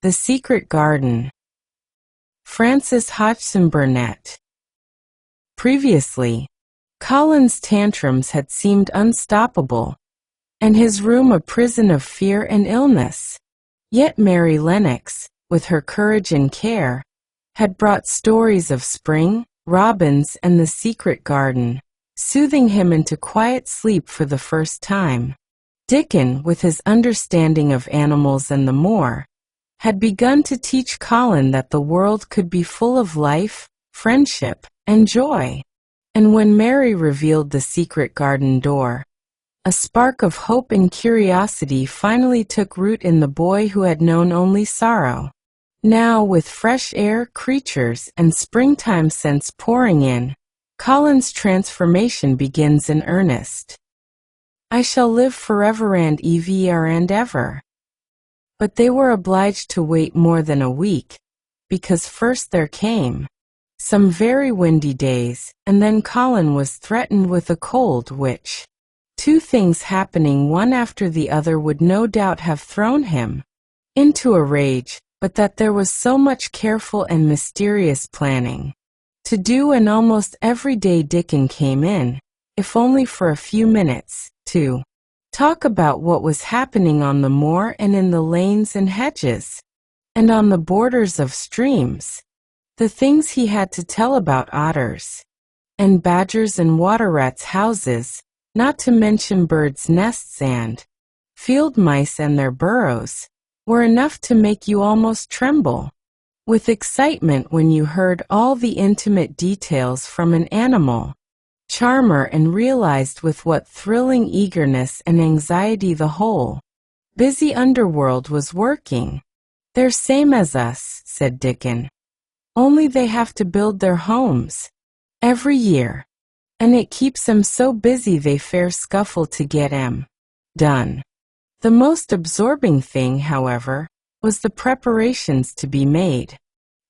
The Secret Garden. Francis Hodgson Burnett. Previously, Colin's tantrums had seemed unstoppable, and his room a prison of fear and illness. Yet Mary Lennox, with her courage and care, had brought stories of spring, robins, and the secret garden, soothing him into quiet sleep for the first time. Dickon, with his understanding of animals and the moor, had begun to teach Colin that the world could be full of life, friendship, and joy. And when Mary revealed the secret garden door, a spark of hope and curiosity finally took root in the boy who had known only sorrow. Now, with fresh air, creatures, and springtime scents pouring in, Colin's transformation begins in earnest. I shall live forever and ever and ever. But they were obliged to wait more than a week, because first there came some very windy days, and then Colin was threatened with a cold which, two things happening one after the other, would no doubt have thrown him into a rage, but that there was so much careful and mysterious planning to do, and almost every day Dickon came in, if only for a few minutes, to talk about what was happening on the moor and in the lanes and hedges, and on the borders of streams. The things he had to tell about otters, and badgers and water rats' houses, not to mention birds' nests and field mice and their burrows, were enough to make you almost tremble with excitement when you heard all the intimate details from an animal charmer and realized with what thrilling eagerness and anxiety the whole busy underworld was working. "They're same as us," said Dickon. "Only they have to build their homes every year, and it keeps them so busy they fair scuffle to get 'em done." The most absorbing thing, however, was the preparations to be made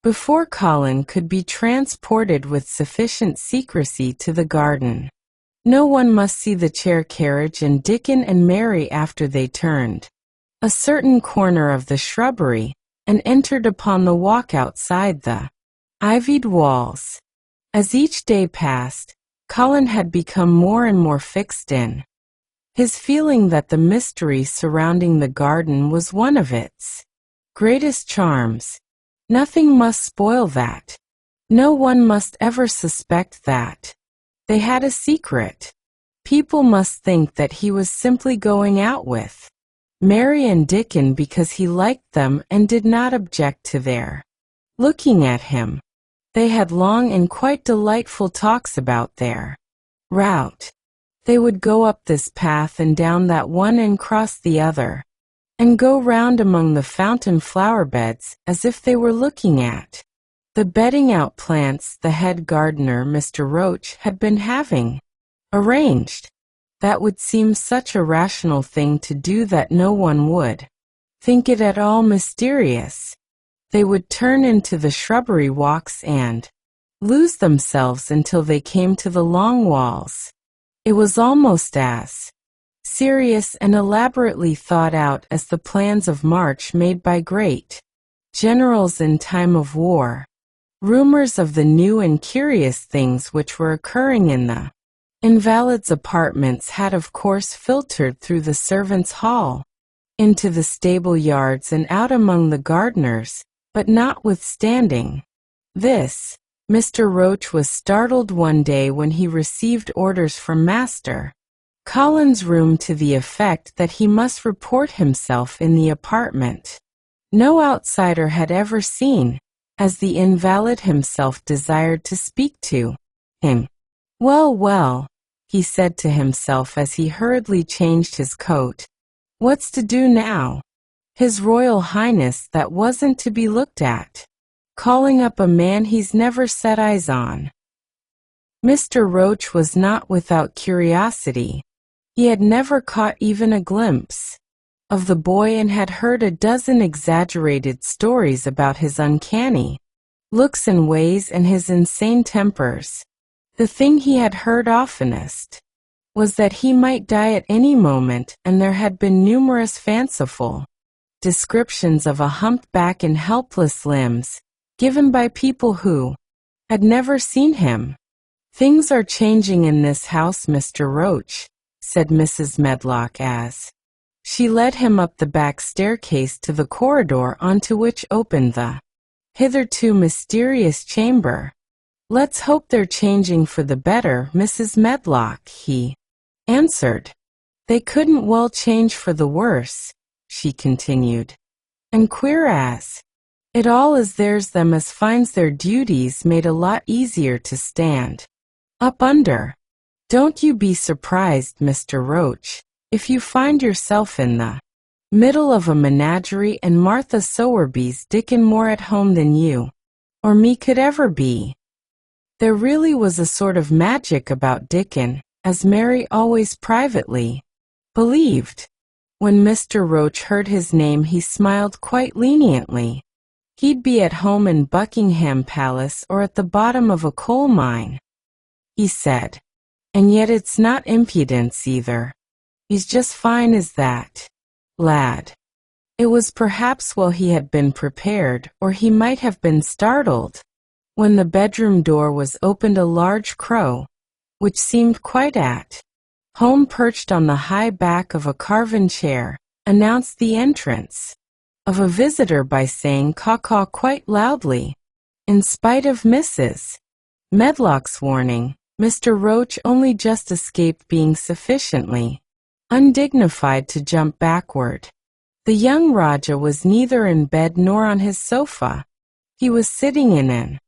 before Colin could be transported with sufficient secrecy to the garden. No one must see the chair carriage and Dickon and Mary after they turned a certain corner of the shrubbery and entered upon the walk outside the ivied walls. As each day passed, Colin had become more and more fixed in his feeling that the mystery surrounding the garden was one of its greatest charms. Nothing must spoil that. No one must ever suspect that they had a secret. People must think that he was simply going out with Mary and Dickon because he liked them and did not object to their looking at him. They had long and quite delightful talks about their route. They would go up this path and down that one and cross the other, and go round among the fountain flower beds as if they were looking at the bedding out plants the head gardener, Mr. Roach, had been having arranged. That would seem such a rational thing to do that no one would think it at all mysterious. They would turn into the shrubbery walks and lose themselves until they came to the long walls. It was almost as serious and elaborately thought out as the plans of march made by great generals in time of war. Rumors of the new and curious things which were occurring in the invalids' apartments had of course filtered through the servants' hall into the stable yards and out among the gardeners, but notwithstanding this, Mr. Roach was startled one day when he received orders from Master Colin's room to the effect that he must report himself in the apartment no outsider had ever seen, as the invalid himself desired to speak to him. "Well, well," he said to himself as he hurriedly changed his coat, "what's to do now? His Royal Highness that wasn't to be looked at, calling up a man he's never set eyes on." Mr. Roach was not without curiosity. He had never caught even a glimpse of the boy and had heard a dozen exaggerated stories about his uncanny looks and ways and his insane tempers. The thing he had heard oftenest was that he might die at any moment, and there had been numerous fanciful descriptions of a humpback and helpless limbs, given by people who had never seen him. "Things are changing in this house, Mr. Roach," said Mrs. Medlock as she led him up the back staircase to the corridor onto which opened the hitherto mysterious chamber. "Let's hope they're changing for the better, Mrs. Medlock," he answered. "They couldn't well change for the worse," she continued. "And queer as it all is, there's them as finds their duties made a lot easier to stand up under. Don't you be surprised, Mr. Roach, if you find yourself in the middle of a menagerie and Martha Sowerby's Dickon more at home than you or me could ever be." There really was a sort of magic about Dickon, as Mary always privately believed. When Mr. Roach heard his name, he smiled quite leniently. He'd be at home in Buckingham Palace or at the bottom of a coal mine, he said. "And yet it's not impudence either. He's just fine as that lad." It was perhaps well he had been prepared, or he might have been startled. When the bedroom door was opened, a large crow, which seemed quite at home perched on the high back of a carven chair, announced the entrance of a visitor by saying caw-caw quite loudly. In spite of Mrs. Medlock's warning, Mr. Roach only just escaped being sufficiently undignified to jump backward. The young Rajah was neither in bed nor on his sofa. He was sitting in an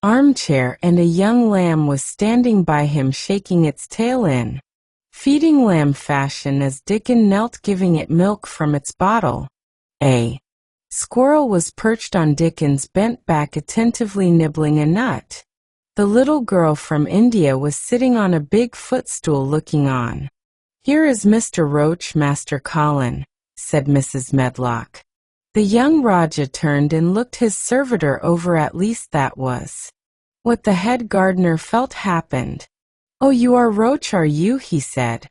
armchair, and a young lamb was standing by him shaking its tail in feeding lamb fashion as Dickon knelt giving it milk from its bottle. A squirrel was perched on Dickon's bent back attentively nibbling a nut. The little girl from India was sitting on a big footstool looking on. "Here is Mr. Roach, Master Colin," said Mrs. Medlock. The young Rajah turned and looked his servitor over. At least that was what the head gardener felt happened. "Oh, you are Roach, are you?" he said.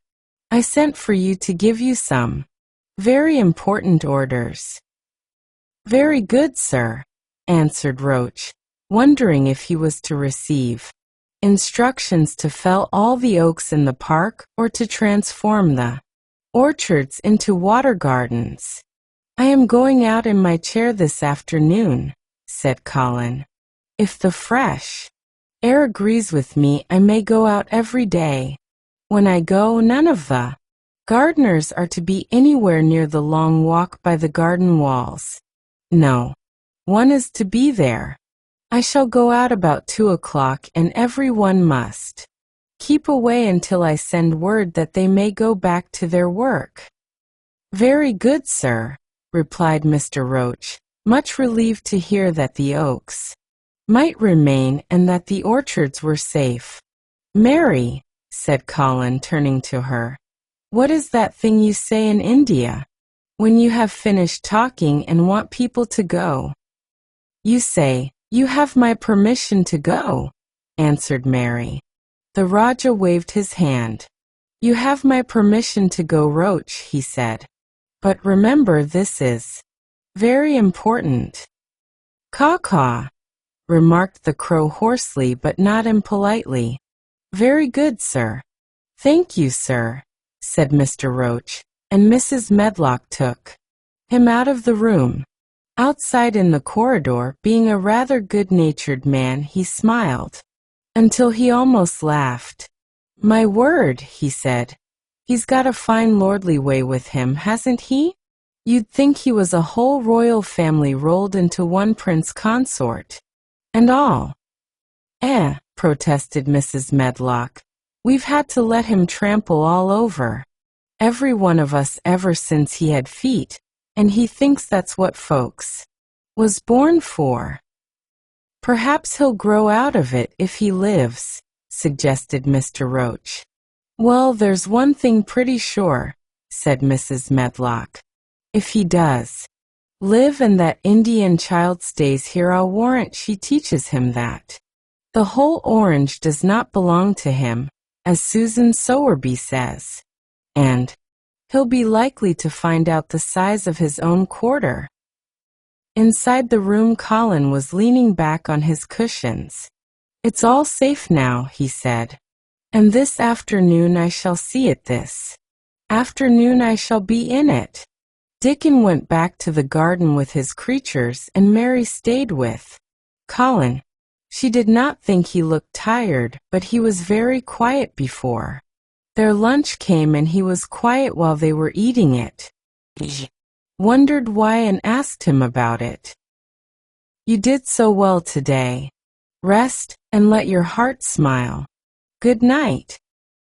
"I sent for you to give you some very important orders." "Very good, sir," answered Roach, wondering if he was to receive instructions to fell all the oaks in the park or to transform the orchards into water gardens. "I am going out in my chair this afternoon," said Colin. "If the fresh air agrees with me, I may go out every day. When I go, none of the gardeners are to be anywhere near the long walk by the garden walls. No one is to be there. I shall go out about 2 o'clock, and every one must keep away until I send word that they may go back to their work." "Very good, sir," replied Mr. Roach, much relieved to hear that the oaks might remain and that the orchards were safe. "Mary," said Colin, turning to her, "what is that thing you say in India, when you have finished talking and want people to go?" "You say, 'You have my permission to go,'" answered Mary. The Rajah waved his hand. "You have my permission to go, Roach," he said. "But remember, this is very important." "Caw-caw," remarked the crow hoarsely but not impolitely. "Very good, sir." "Thank you, sir," said Mr. Roach, and Mrs. Medlock took him out of the room. Outside in the corridor, being a rather good-natured man, he smiled until he almost laughed. "My word," he said, "he's got a fine lordly way with him, hasn't he? You'd think he was a whole royal family rolled into one prince consort and all." Protested Mrs. Medlock. "We've had to let him trample all over every one of us ever since he had feet, and he thinks that's what folks was born for." "Perhaps he'll grow out of it if he lives," suggested Mr. Roach. "Well, there's one thing pretty sure," said Mrs. Medlock. "If he does live and that Indian child stays here, I'll warrant she teaches him that the whole orange does not belong to him, as Susan Sowerby says, and He'll be likely to find out the size of his own quarter. Inside the room, Colin was leaning back on his cushions. "It's all safe now," he said. "And this afternoon I shall see it. This afternoon I shall be in it." Dickon went back to the garden with his creatures, and Mary stayed with Colin. She did not think he looked tired, but he was very quiet before. Their lunch came and he was quiet while they were eating it. Wondered why and asked him about it. "You did so well today. Rest and let your heart smile. Good night."